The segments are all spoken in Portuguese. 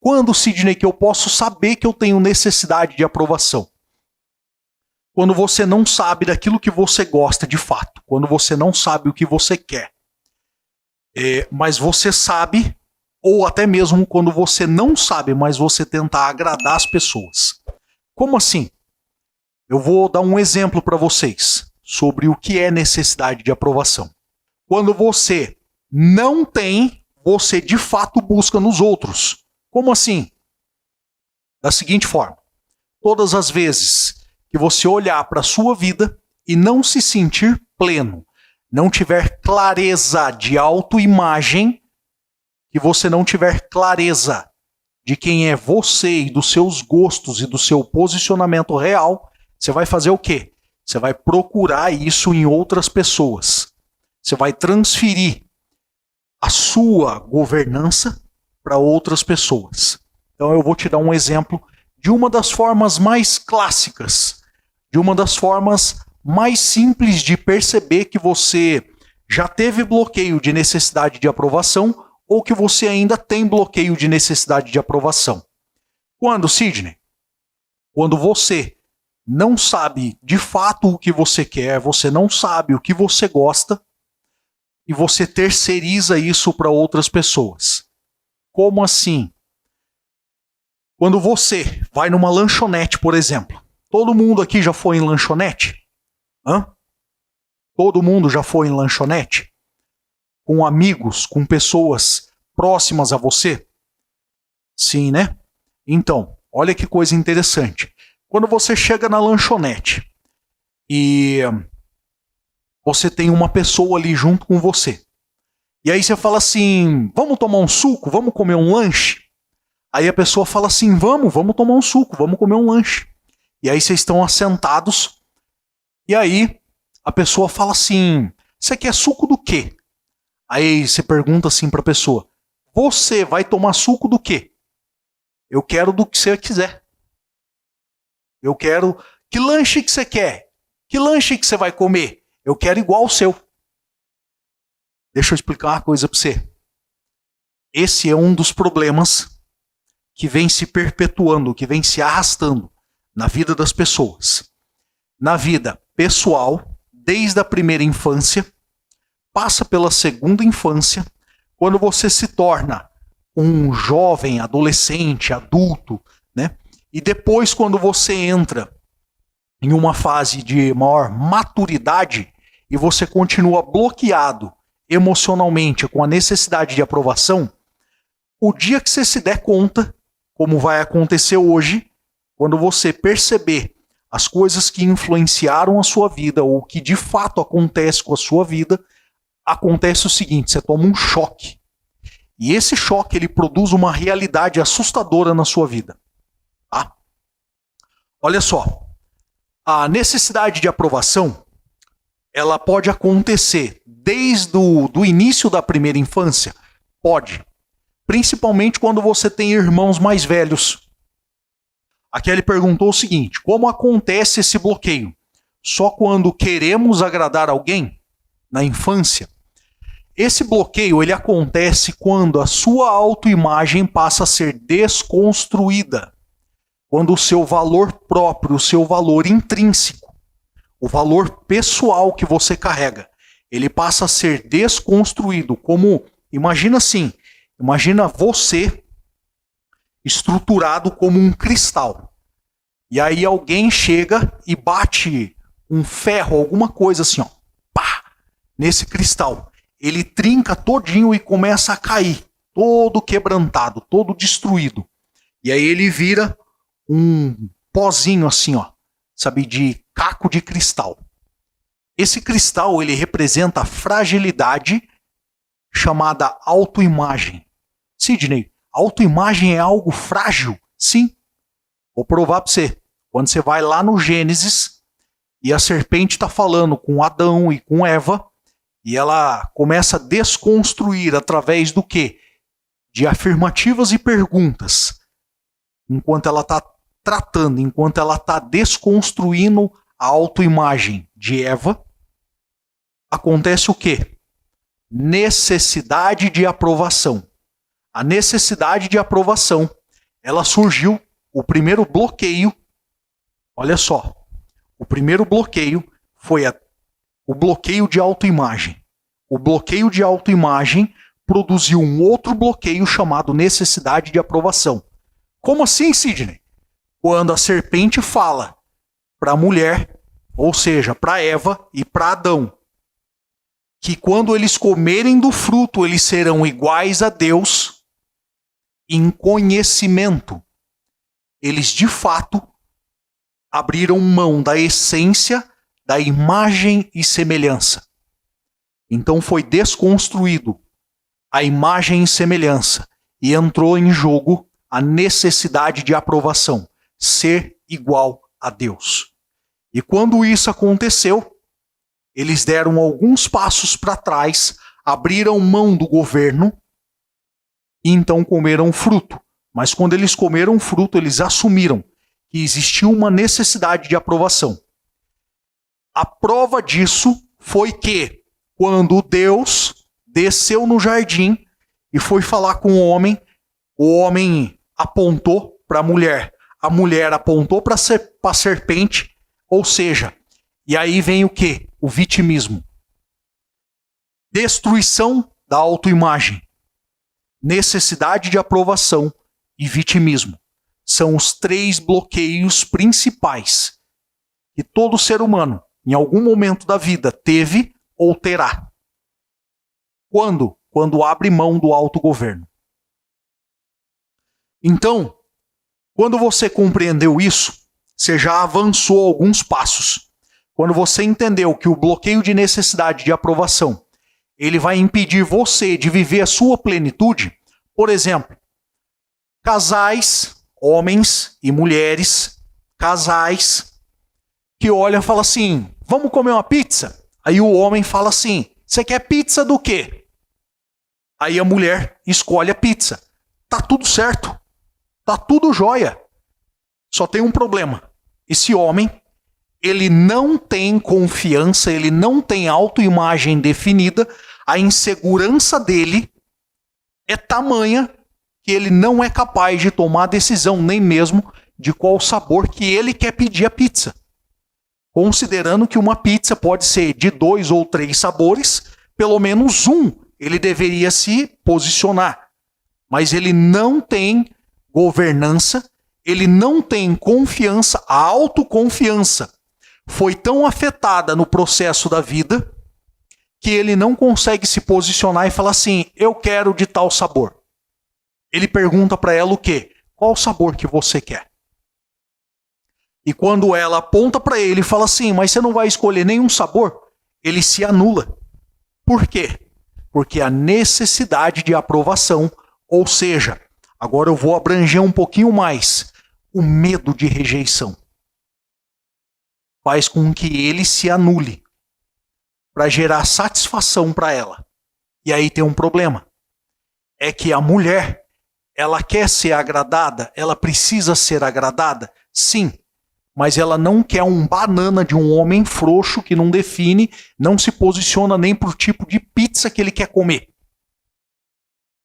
Quando, Sidney, que eu posso saber que eu tenho necessidade de aprovação? Quando você não sabe daquilo que você gosta de fato. Quando você não sabe o que você quer. Mas você sabe, ou até mesmo quando você não sabe, mas você tenta agradar as pessoas. Como assim? Eu vou dar um exemplo para vocês sobre o que é necessidade de aprovação. Quando você não tem, você de fato busca nos outros. Como assim? Da seguinte forma: todas as vezes que você olhar para a sua vida e não se sentir pleno, não tiver clareza de autoimagem, que você não tiver clareza de quem é você e dos seus gostos e do seu posicionamento real, você vai fazer o quê? Você vai procurar isso em outras pessoas. Você vai transferir a sua governança para outras pessoas. Então eu vou te dar um exemplo de uma das formas mais clássicas, de uma das formas mais simples de perceber que você já teve bloqueio de necessidade de aprovação ou que você ainda tem bloqueio de necessidade de aprovação. Quando, Sidney? Quando você não sabe de fato o que você quer, você não sabe o que você gosta e você terceiriza isso para outras pessoas. Como assim? Quando você vai numa lanchonete, por exemplo. Todo mundo aqui já foi em lanchonete? Todo mundo já foi em lanchonete? Com amigos, com pessoas próximas a você? Sim, né? Então, olha que coisa interessante. Quando você chega na lanchonete e você tem uma pessoa ali junto com você. E aí você fala assim, vamos tomar um suco? Vamos comer um lanche? Aí a pessoa fala assim, vamos tomar um suco, vamos comer um lanche. E aí vocês estão assentados. E aí a pessoa fala assim, você quer suco do quê? Aí você pergunta assim para a pessoa, você vai tomar suco do quê? Eu quero do que você quiser. Eu quero... Que lanche que você quer? Que lanche que você vai comer? Eu quero igual o seu. Deixa eu explicar uma coisa para você. Esse é um dos problemas que vem se perpetuando, que vem se arrastando na vida das pessoas. Na vida pessoal, desde a primeira infância, passa pela segunda infância, quando você se torna um jovem, adolescente, adulto, né? E depois, quando você entra em uma fase de maior maturidade e você continua bloqueado emocionalmente com a necessidade de aprovação, o dia que você se der conta, como vai acontecer hoje, quando você perceber as coisas que influenciaram a sua vida ou que de fato acontece com a sua vida, acontece o seguinte, você toma um choque. E esse choque ele produz uma realidade assustadora na sua vida. Tá? Olha só, a necessidade de aprovação, ela pode acontecer desde o início da primeira infância? Pode. Principalmente quando você tem irmãos mais velhos. Aqui ele perguntou o seguinte, como acontece esse bloqueio? Só quando queremos agradar alguém? Na infância? Esse bloqueio ele acontece quando a sua autoimagem passa a ser desconstruída. Quando o seu valor próprio, o seu valor intrínseco, o valor pessoal que você carrega, ele passa a ser desconstruído. Como, imagina assim, imagina você estruturado como um cristal. E aí alguém chega e bate um ferro, alguma coisa assim, ó, pá, nesse cristal. Ele trinca todinho e começa a cair, todo quebrantado, todo destruído. E aí ele vira um pozinho assim, ó, sabe, de caco de cristal. Esse cristal, ele representa a fragilidade chamada autoimagem. Sidney, autoimagem é algo frágil? Sim. Vou provar para você. Quando você vai lá no Gênesis e a serpente está falando com Adão e com Eva, e ela começa a desconstruir através do quê? De afirmativas e perguntas. Enquanto ela está tratando, enquanto ela está desconstruindo a autoimagem de Eva, acontece o quê? Necessidade de aprovação. A necessidade de aprovação ela surgiu, o primeiro bloqueio, olha só, o primeiro bloqueio foi o bloqueio de autoimagem. O bloqueio de autoimagem produziu um outro bloqueio chamado necessidade de aprovação. Como assim, Sidney? Quando a serpente fala para a mulher, ou seja, para Eva e para Adão, que quando eles comerem do fruto, eles serão iguais a Deus em conhecimento. Eles, de fato, abriram mão da essência, da imagem e semelhança. Então foi desconstruído a imagem e semelhança e entrou em jogo a necessidade de aprovação, ser igual a Deus. E quando isso aconteceu, eles deram alguns passos para trás, abriram mão do governo e então comeram fruto. Mas quando eles comeram fruto, eles assumiram que existia uma necessidade de aprovação. A prova disso foi que, quando Deus desceu no jardim e foi falar com o homem apontou para a mulher apontou para a serpente, ou seja, e aí vem o quê? O vitimismo. Destruição da autoimagem, necessidade de aprovação e vitimismo. São os 3 bloqueios principais que todo ser humano, em algum momento da vida, teve ou terá. Quando? Quando abre mão do autogoverno. Então, quando você compreendeu isso, você já avançou alguns passos. Quando você entendeu que o bloqueio de necessidade de aprovação, ele vai impedir você de viver a sua plenitude, por exemplo, casais, homens e mulheres, casais, que olham e falam assim, vamos comer uma pizza? Aí o homem fala assim, você quer pizza do quê? Aí a mulher escolhe a pizza. Tá tudo certo. Tá tudo jóia. Só tem um problema. Esse homem, ele não tem confiança, ele não tem autoimagem definida, a insegurança dele é tamanha que ele não é capaz de tomar decisão nem mesmo de qual sabor que ele quer pedir a pizza. Considerando que uma pizza pode ser de 2 ou 3 sabores, pelo menos um ele deveria se posicionar. Mas ele não tem governança, ele não tem confiança, a autoconfiança foi tão afetada no processo da vida que ele não consegue se posicionar e falar assim, eu quero de tal sabor. Ele pergunta para ela o quê? Qual sabor que você quer? E quando ela aponta para ele e fala assim, mas você não vai escolher nenhum sabor, ele se anula. Por quê? Porque a necessidade de aprovação, ou seja, agora eu vou abranger um pouquinho mais, o medo de rejeição, faz com que ele se anule para gerar satisfação para ela. E aí tem um problema. É que a mulher, ela quer ser agradada, ela precisa ser agradada, sim, mas ela não quer um banana de um homem frouxo que não define, não se posiciona nem para o tipo de pizza que ele quer comer.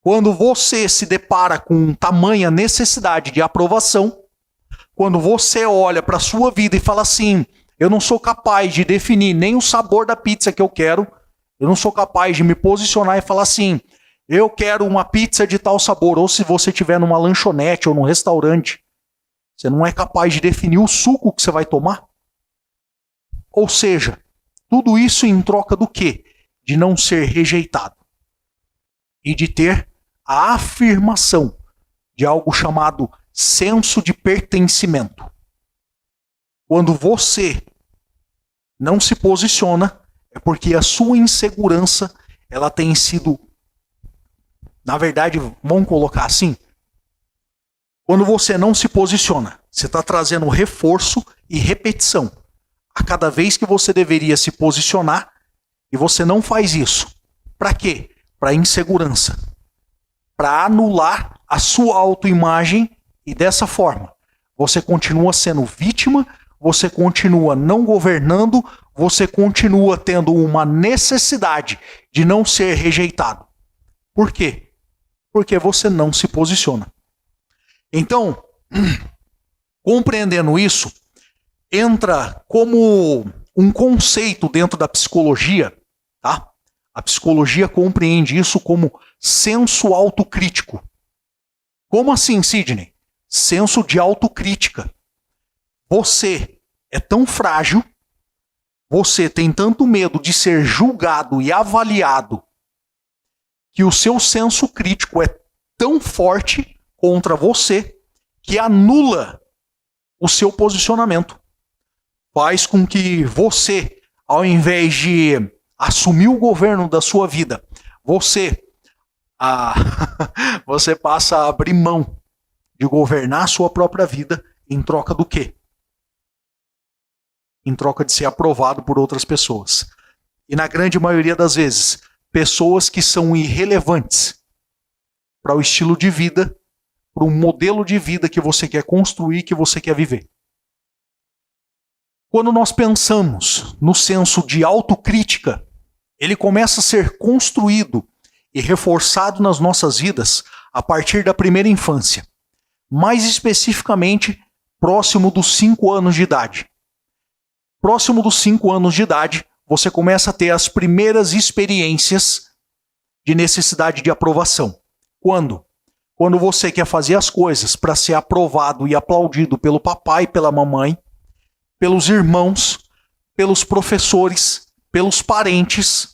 Quando você se depara com tamanha necessidade de aprovação, quando você olha para a sua vida e fala assim, eu não sou capaz de definir nem o sabor da pizza que eu quero, eu não sou capaz de me posicionar e falar assim, eu quero uma pizza de tal sabor, ou se você estiver numa lanchonete ou num restaurante, você não é capaz de definir o suco que você vai tomar? Ou seja, tudo isso em troca do quê? De não ser rejeitado. E de ter a afirmação de algo chamado senso de pertencimento. Quando você não se posiciona, é porque a sua insegurança, ela tem sido, na verdade, vamos colocar assim, quando você não se posiciona, você está trazendo reforço e repetição a cada vez que você deveria se posicionar e você não faz isso. Para quê? Para insegurança. Para anular a sua autoimagem e dessa forma você continua sendo vítima, você continua não governando, você continua tendo uma necessidade de não ser rejeitado. Por quê? Porque você não se posiciona. Então, compreendendo isso, entra como um conceito dentro da psicologia, tá? A psicologia compreende isso como senso autocrítico. Como assim, Sidney? Senso de autocrítica. Você é tão frágil, você tem tanto medo de ser julgado e avaliado, que o seu senso crítico é tão forte contra você que anula o seu posicionamento. Faz com que você, ao invés de assumir o governo da sua vida, você passa a abrir mão de governar a sua própria vida em troca do quê? Em troca de ser aprovado por outras pessoas. E na grande maioria das vezes, pessoas que são irrelevantes para o estilo de vida, para o modelo de vida que você quer construir, que você quer viver. Quando nós pensamos no senso de autocrítica, ele começa a ser construído e reforçado nas nossas vidas a partir da primeira infância. Mais especificamente, próximo dos 5 anos de idade. Próximo dos 5 anos de idade, você começa a ter as primeiras experiências de necessidade de aprovação. Quando? Quando você quer fazer as coisas para ser aprovado e aplaudido pelo papai e pela mamãe, pelos irmãos, pelos professores, pelos parentes,